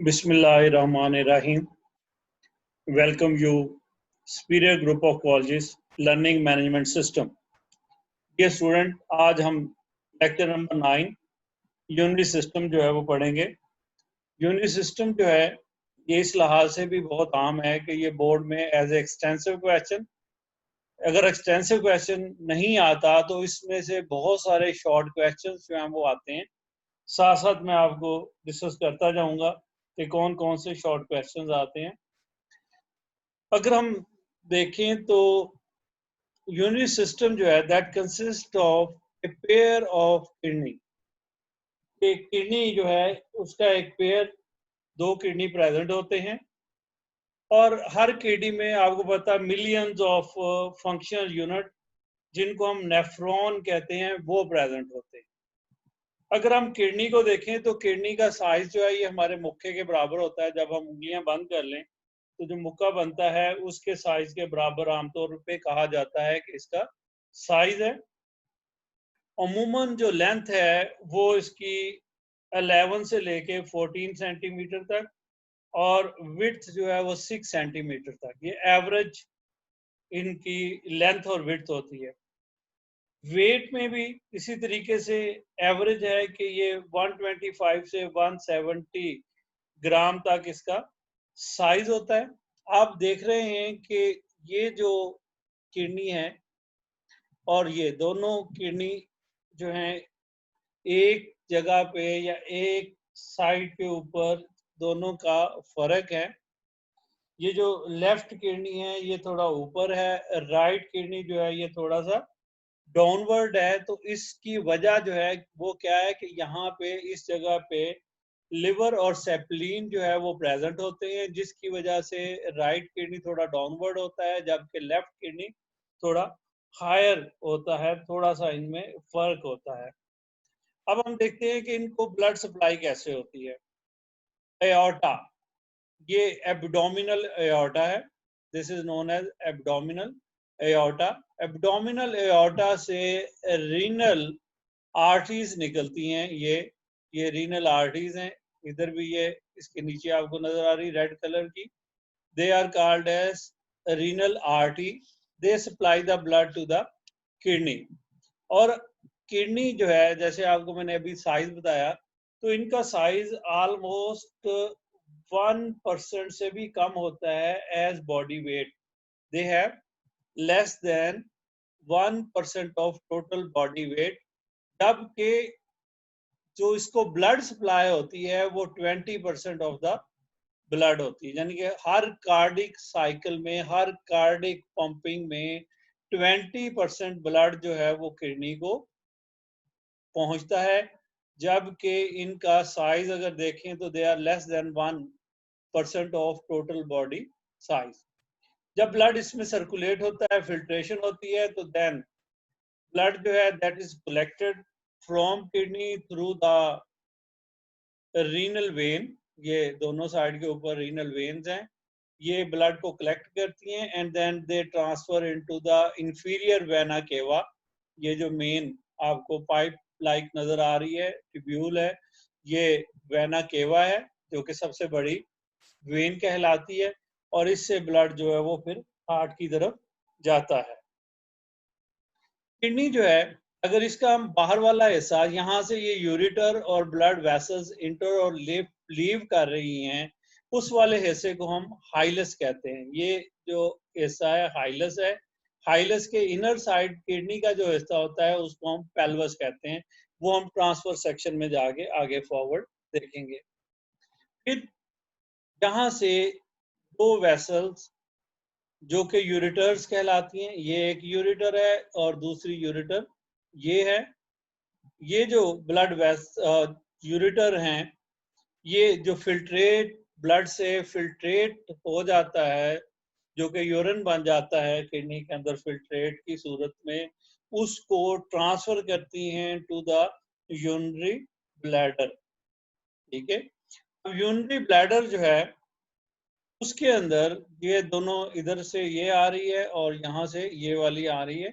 Bismillahirrahmanirrahim. Welcome you, Superior Group of Colleges, Learning Management System. ये student, आज हम lecture number 9 unit system जो है वो पढ़ेंगे। यूनिट सिस्टम जो है ये इस लिहाज से भी बहुत आम है कि ये बोर्ड में एज ए एक्सटेंसिव क्वेश्चन, अगर एक्सटेंसिव क्वेश्चन नहीं आता तो इसमें से बहुत सारे शॉर्ट क्वेश्चन जो हैं वो आते हैं। साथ साथ मैं आपको डिस्कस करता जाऊंगा कि कौन कौन से शॉर्ट क्वेश्चंस आते हैं। अगर हम देखें तो यूनिट सिस्टम जो है that consist of a pair of kidney. एक किडनी जो है उसका एक पेयर, दो किडनी प्रेजेंट होते हैं और हर किडनी में आपको पता मिलियंस ऑफ फंक्शनल यूनिट जिनको हम नेफ्रॉन कहते हैं वो प्रेजेंट होते हैं। अगर हम किडनी को देखें तो किडनी का साइज जो है ये हमारे मुक्के के बराबर होता है। जब हम उंगलियां बंद कर लें तो जो मुक्का बनता है उसके साइज के बराबर आमतौर पे कहा जाता है कि इसका साइज है। अमूमन जो लेंथ है वो इसकी 11 से लेके 14 सेंटीमीटर तक और विड्थ जो है वो 6 सेंटीमीटर तक, ये एवरेज इनकी लेंथ और विड्थ होती है। वेट में भी इसी तरीके से एवरेज है कि ये 125 से 170 ग्राम तक इसका साइज होता है। आप देख रहे हैं कि ये जो किडनी है और ये दोनों किडनी जो हैं एक जगह पे या एक साइड के ऊपर दोनों का फर्क है। ये जो लेफ्ट किडनी है ये थोड़ा ऊपर है, राइट किडनी जो है ये थोड़ा सा डाउनवर्ड है। तो इसकी वजह जो है वो क्या है कि यहाँ पे इस जगह पे लिवर और सेप्लिन जो है वो प्रेजेंट होते हैं, जिसकी वजह से राइट किडनी थोड़ा डाउनवर्ड होता है जबकि लेफ्ट किडनी थोड़ा हायर होता है। थोड़ा सा इनमें फर्क होता है। अब हम देखते हैं कि इनको ब्लड सप्लाई कैसे होती है। एओर्टा, ये एब्डोमिनल एओर्टा है। This is known as abdominal aorta. Abdominal aorta से रीनल आर्टरीज निकलती हैं। ये रीनल आर्टरीज हैं। इधर भी ये इसके नीचे आपको नजर आ रही रेड कलर की। They are called as renal artery. They supply the blood to the kidney. और किडनी जो है जैसे आपको मैंने अभी साइज बताया तो इनका साइज ऑलमोस्ट 1% से भी कम होता है as body weight. They have less than 1% of total body weight, जबकि जो इसको ब्लड सप्लाई होती है वो 20% ऑफ द ब्लड होती है। यानी कि हर कार्डिक साइकिल में, हर कार्डिक पंपिंग में 20% ब्लड जो है वो किडनी को पहुंचता है। जबकि इनका साइज अगर देखें तो they are less than 1% of total body size. जब ब्लड इसमें सर्कुलेट होता है, फिल्ट्रेशन होती है, तो देन ब्लड जो है that is collected from kidney through the renal vein. ये दोनों साइड के ऊपर रीनल वेन्स हैं, ये ब्लड को कलेक्ट करती हैं and then they transfer into the inferior vena cava. ये जो मेन आपको पाइप लाइक नजर आ रही है, ट्यूब्यूल है, ये वेना केवा है जो कि सबसे बड़ी वेन कहलाती है और इससे ब्लड जो है वो फिर हार्ट की तरफ जाता है। किडनी जो है अगर इसका हम बाहर वाला हिस्सा, यहाँ से ये यूरिटर और ब्लड वेसल्स इंटर और लीव कर रही हैं, उस वाले हिस्से को हम हाइलस कहते हैं। ये जो हिस्सा है हाइलस है। हाइलस के इनर साइड किडनी का जो हिस्सा होता है उसको हम पेल्वस कहते हैं। वो हम ट्रांसफर सेक्शन में जाके आगे फॉरवर्ड देखेंगे। फिर यहाँ से दो वेसल्स जो कि यूरिटर्स कहलाती हैं, ये एक यूरिटर है और दूसरी यूरिटर ये है। ये जो ब्लड यूरिटर हैं, ये जो फिल्ट्रेट ब्लड से फिल्ट्रेट हो जाता है, जो कि यूरिन बन जाता है किडनी के अंदर फिल्ट्रेट की सूरत में, उसको ट्रांसफर करती हैं टू द यूरिनरी ब्लैडर। ठीक है। अब यूरिनरी ब्लैडर जो है उसके अंदर ये दोनों, इधर से ये आ रही है और यहाँ से ये वाली आ रही है।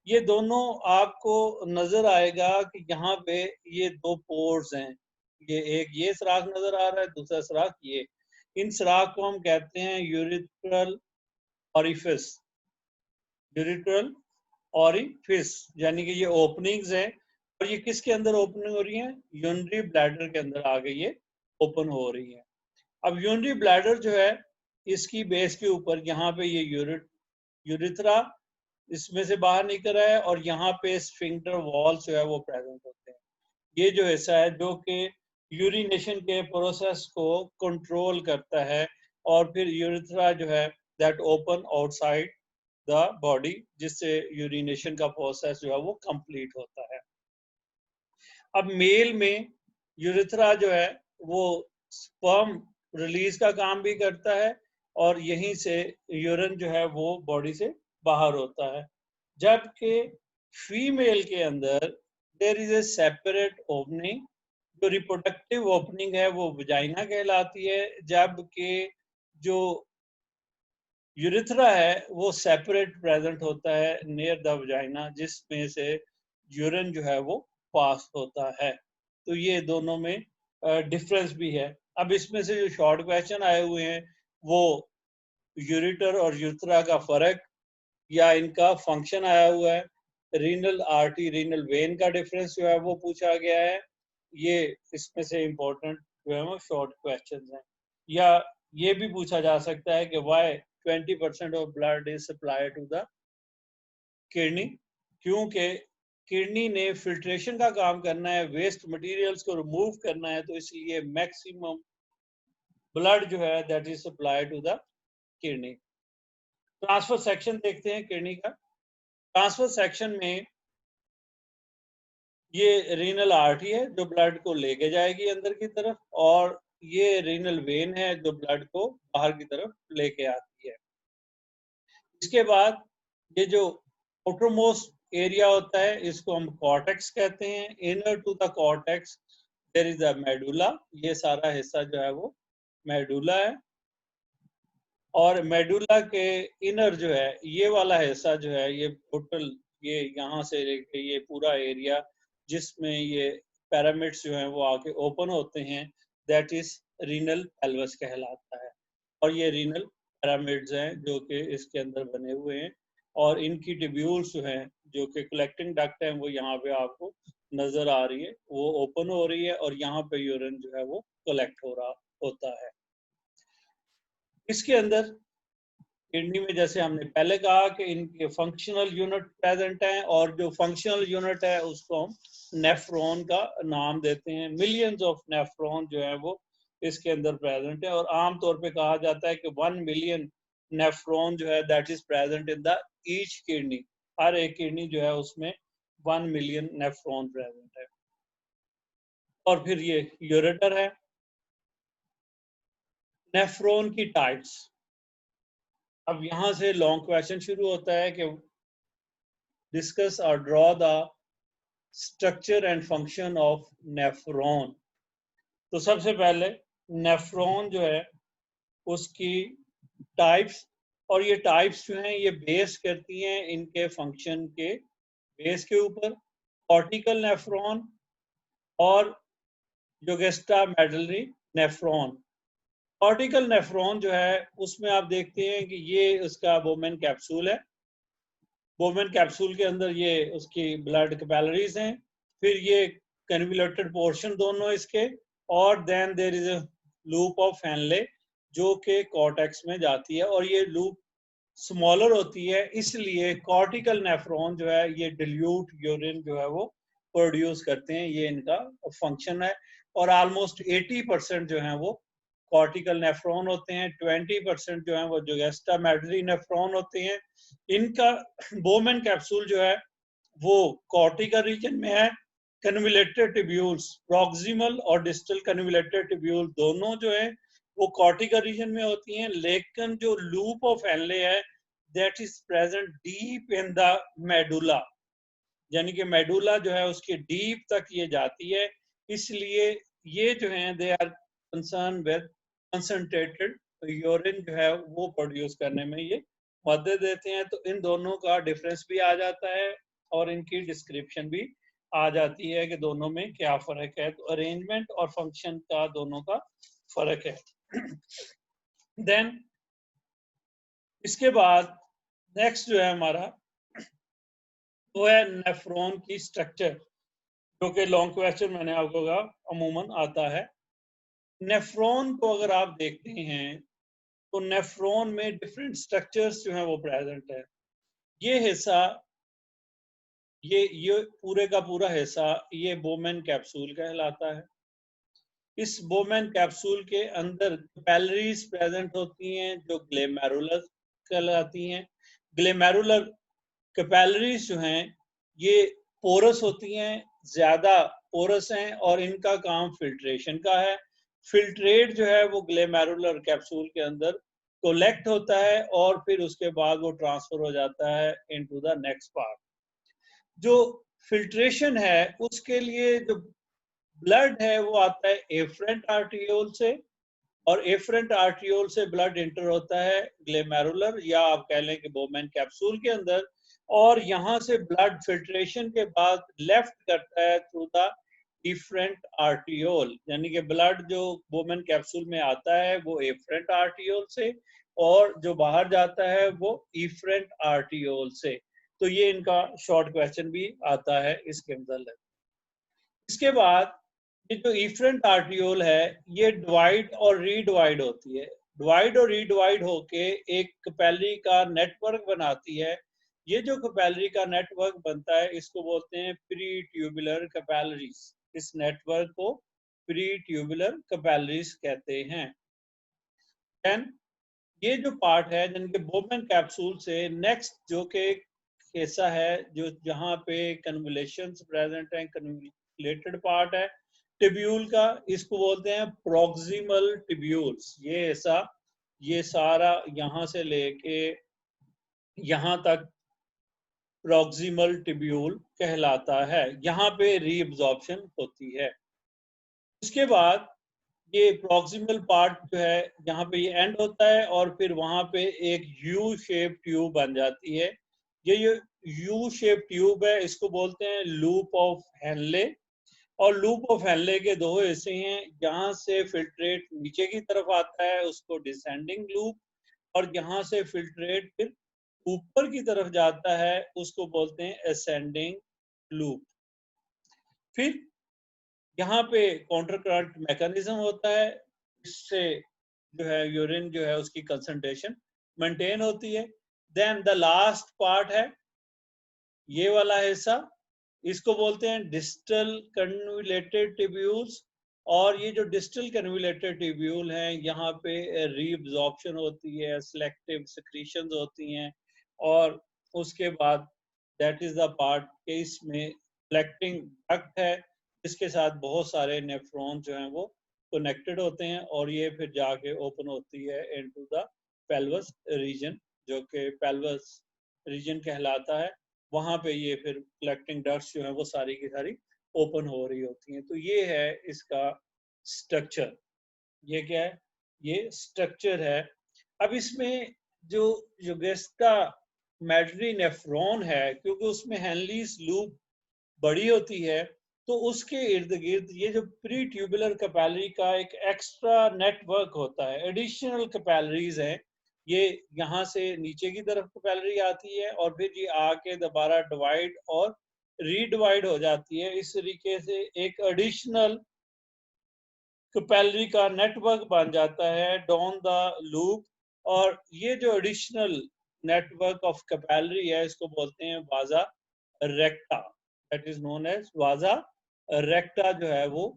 ये दोनों आपको नजर आएगा कि यहाँ पे ये दो पोर्स हैं। ये सुराख नजर आ रहा है, दूसरा सुराख ये। इन सुराख को हम कहते हैं यूरिथ्रल ऑरिफिस, यूरिथ्रल ऑरिफिस, यानी कि ये ओपनिंग्स हैं। और ये किसके अंदर ओपनिंग हो रही है? यूरिनरी ब्लैडर के अंदर आगे ये ओपन हो रही है। अब यूरिनरी ब्लैडर जो है, इसकी बेस के ऊपर यहाँ पे ये यूरिथ्रा इसमें से बाहर निकल रहा है, और यहाँ पे स्फिंक्टर वॉल्स जो है वो प्रेजेंट होते हैं। ये जो हिस्सा है जो कि यूरिनेशन के प्रोसेस को कंट्रोल करता है, और फिर यूरिथ्रा जो है that open outside the body, जिससे यूरिनेशन का प्रोसेस जो है वो कंप्लीट होता है। अब मेल में यूरिथ्रा जो है वो स्पर्म रिलीज का काम भी करता है, और यहीं से यूरिन जो है वो बॉडी से बाहर होता है। जबकि फीमेल के अंदर there is a separate opening, जो रिप्रोडक्टिव ओपनिंग है वो वजाइना कहलाती है, जबकि जो यूरिथ्रा है वो सेपरेट प्रेजेंट होता है नियर द वजाइना, जिसमें से यूरिन जो है वो पास होता है। तो ये दोनों में डिफरेंस भी है। अब इसमें से जो शॉर्ट क्वेश्चन आए हुए हैं वो यूरिटर और यूरिथ्रा का फर्क या इनका फंक्शन आया हुआ है, रीनल आर्टरी रीनल वेन का डिफरेंस जो है वो पूछा गया है। ये इसमें से इंपॉर्टेंट जो है वो शॉर्ट क्वेश्चन हैं। या ये भी पूछा जा सकता है कि why 20% of blood is supply to the kidney, क्योंकि किडनी ने फिल्ट्रेशन का काम करना है, वेस्ट मटेरियल्स को रिमूव करना है, तो इसलिए मैक्सिमम ब्लड जो है that is supply to the kidney. Transfer section देखते हैं किडनी का। ट्रांसफर सेक्शन में ये रीनल आर्टरी है जो ब्लड को लेके जाएगी अंदर की तरफ, और ये रीनल वेन है जो ब्लड को बाहर की तरफ लेके आती है। इसके बाद ये जो आउटरमोस्ट एरिया होता है इसको हम कॉर्टेक्स कहते हैं। Inner to the cortex there is the medulla, ये सारा हिस्सा जो है वो मेडुला है। और मेडुला के इनर जो है ये वाला हिस्सा जो है ये टोटल, ये यहाँ से लेके ये पूरा एरिया जिसमें ये पैरामिड्स जो हैं वो आके ओपन होते हैं, दैट इज रीनल पेल्वस कहलाता है। और ये रीनल पैरामिड्स हैं जो कि इसके अंदर बने हुए हैं, और इनकी ट्यूब्यूल्स जो हैं जो कि कलेक्टिंग डक्ट हैं वो यहाँ पे आपको नजर आ रही है, वो ओपन हो रही है, और यहाँ पे यूरिन जो है वो कलेक्ट हो रहा होता है। इसके अंदर किडनी में जैसे हमने पहले कहा कि इनके फंक्शनल यूनिट प्रेजेंट हैं, और जो फंक्शनल यूनिट है उसको हम नेफ्रॉन का नाम देते हैं। मिलियंस ऑफ नेफ्रॉन जो है वो इसके अंदर प्रेजेंट है, और आमतौर पे कहा जाता है कि 1 मिलियन नेफ्रॉन जो है that is present in the each kidney, हर एक किडनी जो है उसमें 1 मिलियन नेफ्रॉन प्रेजेंट है। और फिर ये यूरेटर है। नेफ्रॉन की टाइप्स, अब यहां से लॉन्ग क्वेश्चन शुरू होता है कि डिस्कस और draw the structure and function of nephron. तो सबसे पहले नेफ्रॉन जो है उसकी टाइप्स, और ये टाइप्स जो हैं ये बेस करती हैं इनके फंक्शन के बेस के ऊपर। कॉर्टिकल नेफ्रॉन और जुगेस्टा मेडलरी नेफ्रॉन। कॉर्टिकल नेफ्रॉन जो है उसमें आप देखते हैं कि ये उसका बोमेन कैप्सूल है, बोमेन कैप्सूल के अंदर ये उसकी ब्लड कैपिलरीज हैं, फिर ये कन्वोल्यूटेड पोर्शन दोनों इसके, और then there is a loop of Henle जो कि कॉर्टेक्स में जाती है, और ये लूप स्मॉलर होती है, इसलिए कॉर्टिकल नेफ्रॉन जो है ये डिल्यूट यूरिन जो है वो प्रोड्यूस करते हैं, ये इनका फंक्शन है। और ऑलमोस्ट 80% जो है वो कॉर्टिकल नेफ्रॉन होते हैं, 20% जो है वो जुगेस्टा मेडलरी नेफ्रॉन होते हैं। इनका बोमेन कैप्सूल जो है वो कॉर्टिकल रीजन में है। कन्वोल्यूटेड ट्यूब्यूल्स, प्रॉक्सिमल और डिस्टल कन्वोल्यूटेड ट्यूब्यूल दोनों जो है वो कॉर्टिकल रीजन में होती हैं, लेकिन जो लूप ऑफ हेनले है that is present deep in the medulla, यानी कि मेडुला जो है उसके डीप तक ये जाती है, इसलिए ये जो है they are concern with concentrated urine जो है वो प्रोड्यूस करने में ये मदद देते हैं। तो इन दोनों का डिफरेंस भी आ जाता है और इनकी डिस्क्रिप्शन भी आ जाती है कि दोनों में क्या फर्क है। तो अरेंजमेंट और फंक्शन का दोनों का फर्क है। देन इसके बाद नेक्स्ट जो है हमारा वो है नेफ्रॉन की स्ट्रक्चर, जो कि लॉन्ग क्वेश्चन मैंने आपको कहा अमूमन आता है। नेफ्रॉन को अगर आप देखते हैं तो नेफ्रॉन में डिफरेंट स्ट्रक्चर्स जो हैं वो प्रेजेंट है। ये हिस्सा ये पूरे का पूरा हिस्सा ये बोमेन कैप्सूल कहलाता है। इस बोमेन कैप्सूल के अंदर कैपिलरीज प्रेजेंट होती हैं जो ग्लोमेरुलर कहलाती हैं। ग्लोमेरुलर कैपिलरीज जो हैं ये पोरस होती हैं, ज्यादा पोरस हैं और इनका काम फिल्ट्रेशन का है। फिल्ट्रेट जो है वो ग्लोमेरुलर कैप्सूल के अंदर कोलेक्ट होता है और फिर उसके बाद वो ट्रांसफर हो जाता है इनटू द नेक्स्ट पार्ट। जो फिल्ट्रेशन है उसके लिए जो ब्लड है वो आता है एफरेंट आर्टियोल से, और एफरेंट आर्टियोल से ब्लड इंटर होता है ग्लोमेरुलर या आप कह लें कि बोमेन कैप्सूल के अंदर, और यहाँ से ब्लड फिल्ट्रेशन के बाद लेफ्ट करता है थ्रू द एफरेंट आर्टियोल, यानी कि ब्लड जो बोमेन कैप्सूल में आता है वो एफरेंट आर्टियोल से और जो बाहर जाता है वो एफरेंट आर्टियोल से। तो ये इनका शॉर्ट क्वेश्चन भी आता है इसके अंदर। इसके बाद ये जो इफरेंट आर्टियोल है ये डिवाइड और रीडिवाइड होती है। डिवाइड और रीडिवाइड होके एक कैपिलरी का नेटवर्क बनाती है। ये जो कैपिलरी का नेटवर्क बनता है इसको बोलते हैं प्री ट्यूबुलर कैपिलरीज। इस नेटवर्क को प्री ट्यूबुलर कैपिलरीज कहते हैं। देन ये जो पार्ट है जिनके बोमेन कैप्सूल से नेक्स्ट जो के हिस्सा है जो जहाँ पे कन्वुलेशंस प्रेजेंट हैं, कन्वुलेटेड पार्ट है टिब्यूल का, इसको बोलते हैं प्रॉक्सिमल टिब्यूल्स। ये हिस्सा ये सारा यहाँ से लेके यहाँ तक प्रॉक्सिमल टिब्यूल कहलाता है। यहाँ पे रीअब्जॉर्प्शन होती है। उसके बाद ये प्रॉक्सिमल पार्ट जो है यहाँ पे ये एंड होता है और फिर वहां पे एक यू शेप ट्यूब बन जाती है। ये यू शेप ट्यूब है, इसको बोलते हैं लूप ऑफ हेनले। और लूप ऑफ हेनले के दो हिस्से हैं, यहाँ से फिल्ट्रेट नीचे की तरफ आता है उसको डिसेंडिंग लूप, और यहाँ से फिल्ट्रेट फिर ऊपर की तरफ जाता है उसको बोलते हैं असेंडिंग लूप। फिर यहाँ पे काउंटर करंट मैकेनिज्म होता है, इससे जो है यूरिन जो है उसकी कंसंट्रेशन मेंटेन होती है। देन द लास्ट पार्ट है ये वाला हिस्सा, इसको बोलते हैं डिस्टल कन्वुलेटेड टिब्यूल्स। और ये जो डिस्टल कन्वुलेटेड टिब्यूल हैं यहाँ पे रीअब्जॉर्प्शन होती है, सिलेक्टिव सिक्रीशंस होती हैं, और उसके बाद दैट इज द पार्ट के इसमें कलेक्टिंग डक्ट है इसके साथ बहुत सारे नेफ्रॉन जो हैं वो कनेक्टेड होते हैं, और ये फिर जाके ओपन होती है इनटू द पेल्वस रीजन, जो कि पेल्वस रीजन कहलाता है। वहां पे ये फिर कलेक्टिंग डक्ट्स जो है वो सारी की सारी ओपन हो रही होती हैं। तो ये है इसका स्ट्रक्चर। ये क्या है? ये स्ट्रक्चर है। अब इसमें जो युगेस्टा मेडरी नेफ्रॉन है, क्योंकि उसमें हेनलीज लूप बड़ी होती है तो उसके इर्द गिर्द ये जो प्री ट्यूबुलर कैपिलरी का एक एक्स्ट्रा नेटवर्क होता है, एडिशनल कैपिलरीज है। ये यहाँ से नीचे की तरफ कैपिलरी आती है और फिर ये आके दोबारा डिवाइड और रीडिवाइड हो जाती है। इस तरीके से एक एडिशनल कैपिलरी का नेटवर्क बन जाता है डाउन द लूप। और ये जो एडिशनल नेटवर्क ऑफ कैपिलरी है इसको बोलते हैं vasa recta, that is known as vasa recta जो है वो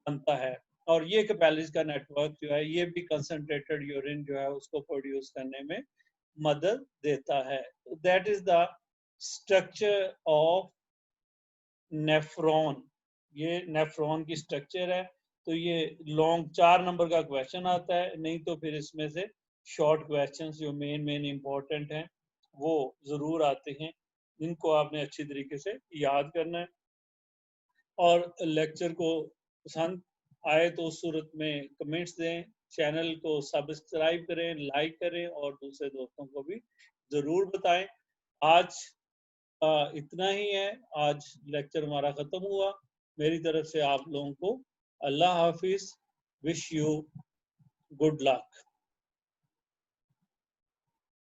बनता है। और ये कैपिलरीज का नेटवर्क जो है ये भी कंसंट्रेटेड यूरिन जो है उसको प्रोड्यूस करने में मदद देता है। That is the structure of nephron. ये नेफ्रॉन की स्ट्रक्चर है। तो ये लॉन्ग 4 नंबर का क्वेश्चन आता है, नहीं तो फिर इसमें से शॉर्ट क्वेश्चंस जो मेन इंपॉर्टेंट हैं वो जरूर आते हैं, इनको आपने अच्छी तरीके से याद करना है। और लेक्चर को पसंद आए तो उस सूरत में कमेंट्स दें, चैनल को सब्सक्राइब करें, लाइक करें और दूसरे दोस्तों को भी जरूर बताएं। आज इतना ही है। आज लेक्चर हमारा ख़त्म हुआ। मेरी तरफ से आप लोगों को अल्लाह हाफिज़। Wish you good luck.